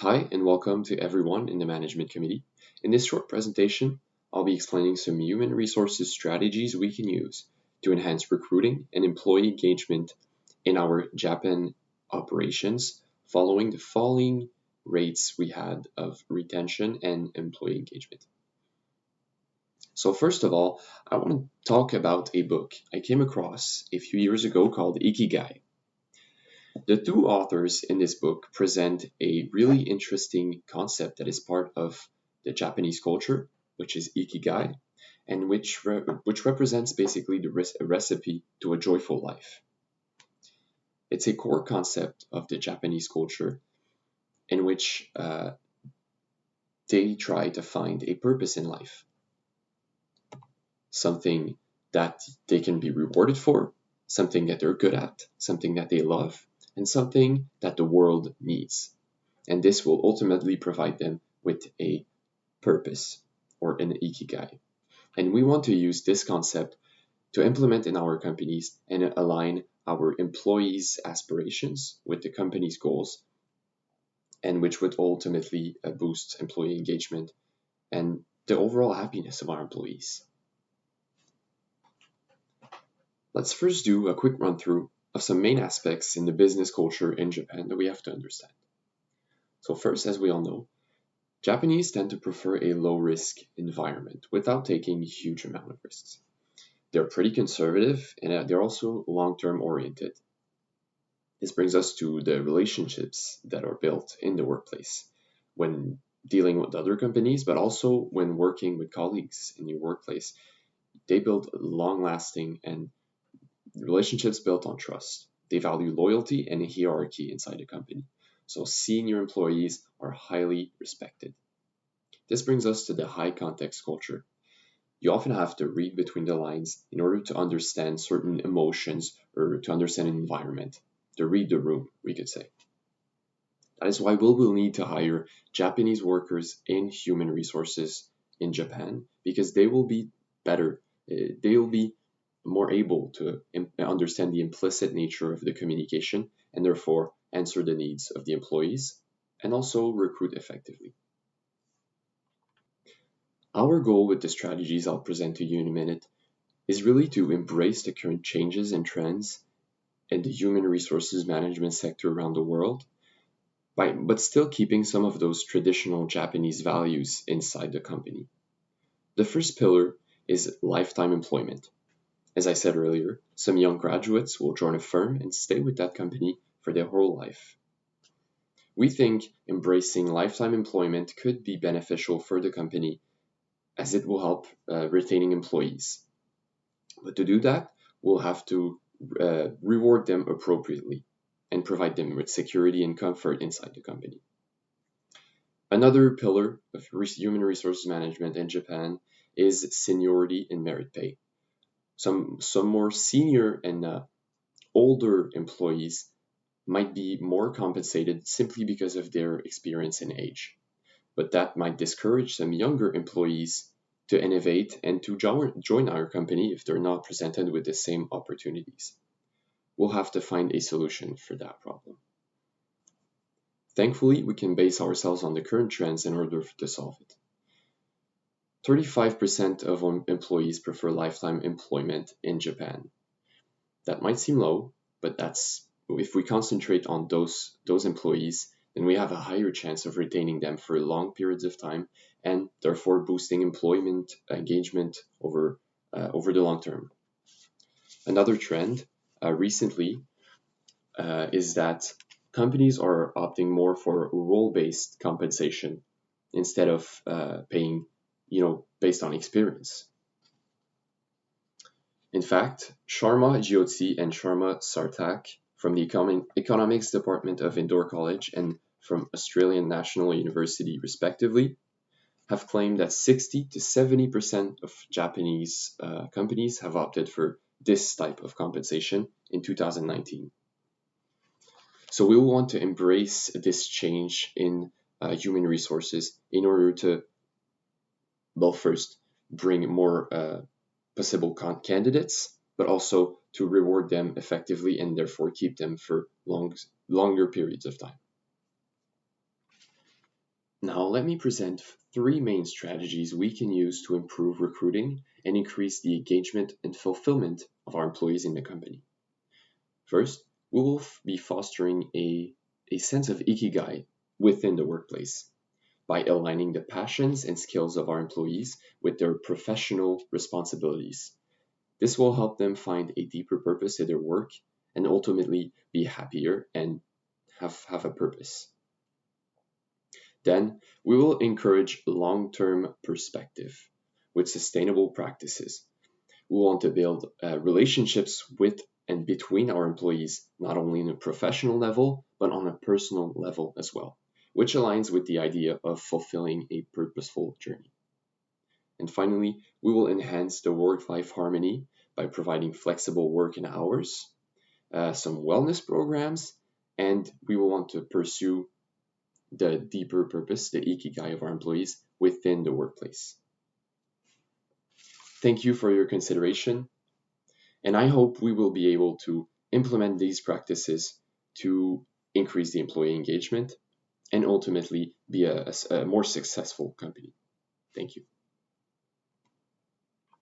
Hi, and welcome to everyone in the Management Committee. In this short presentation, I'll be explaining some human resources strategies we can use to enhance recruiting and employee engagement in our Japan operations following the falling rates we had of retention and employee engagement. So first of all, I want to talk about a book I came across a few years ago called Ikigai. The two authors in this book present a really interesting concept that is part of the Japanese culture, which is ikigai, and which represents basically the recipe to a joyful life. It's a core concept of the Japanese culture in which they try to find a purpose in life, something that they can be rewarded for, something that they're good at, something that they love, and something that the world needs. And this will ultimately provide them with a purpose or an ikigai. And we want to use this concept to implement in our companies and align our employees' aspirations with the company's goals, and which would ultimately boost employee engagement and the overall happiness of our employees. Let's first do a quick run through of some main aspects in the business culture in Japan that we have to understand. So first, as we all know, Japanese tend to prefer a low-risk environment without taking a huge amount of risks. They're pretty conservative and they're also long-term oriented. This brings us to the relationships that are built in the workplace when dealing with other companies, but also when working with colleagues in your workplace. They build long-lasting and relationships built on trust. They value loyalty and hierarchy inside the company. So senior employees are highly respected. This brings us to the high context culture. You often have to read between the lines in order to understand certain emotions or to understand an environment, to read the room, we could say. That is why we will need to hire Japanese workers in human resources in Japan because they will be better, they will be more able to understand the implicit nature of the communication and therefore answer the needs of the employees and also recruit effectively. Our goal with the strategies I'll present to you in a minute is really to embrace the current changes and trends in the human resources management sector around the world, but still keeping some of those traditional Japanese values inside the company. The first pillar is lifetime employment. As I said earlier, some young graduates will join a firm and stay with that company for their whole life. We think embracing lifetime employment could be beneficial for the company as it will help retaining employees. But to do that, we'll have to reward them appropriately and provide them with security and comfort inside the company. Another pillar of human resources management in Japan is seniority and merit pay. Some more senior and older employees might be more compensated simply because of their experience and age, but that might discourage some younger employees to innovate and to join our company if they're not presented with the same opportunities. We'll have to find a solution for that problem. Thankfully, we can base ourselves on the current trends in order to solve it. 35% of employees prefer lifetime employment in Japan. That might seem low, but if we concentrate on those employees, then we have a higher chance of retaining them for long periods of time and therefore boosting employment engagement over the long term. Another trend recently is that companies are opting more for role-based compensation instead of paying, based on experience. In fact, Sharma Jyoti and Sharma Sartak from the Economics Department of Indore College and from Australian National University, respectively, have claimed that 60 to 70% of Japanese companies have opted for this type of compensation in 2019. So we will want to embrace this change in human resources in order to, well, first bring more possible candidates, but also to reward them effectively and therefore keep them for longer periods of time. Now, let me present 3 main strategies we can use to improve recruiting and increase the engagement and fulfillment of our employees in the company. First, we will be fostering a sense of ikigai within the workplace by aligning the passions and skills of our employees with their professional responsibilities. This will help them find a deeper purpose in their work and ultimately be happier and have a purpose. Then, we will encourage long-term perspective with sustainable practices. We want to build relationships with and between our employees, not only on a professional level, but on a personal level as well, which aligns with the idea of fulfilling a purposeful journey. And finally, we will enhance the work-life harmony by providing flexible working hours, some wellness programs, and we will want to pursue the deeper purpose, the ikigai of our employees within the workplace. Thank you for your consideration, and I hope we will be able to implement these practices to increase the employee engagement and ultimately be a more successful company. Thank you.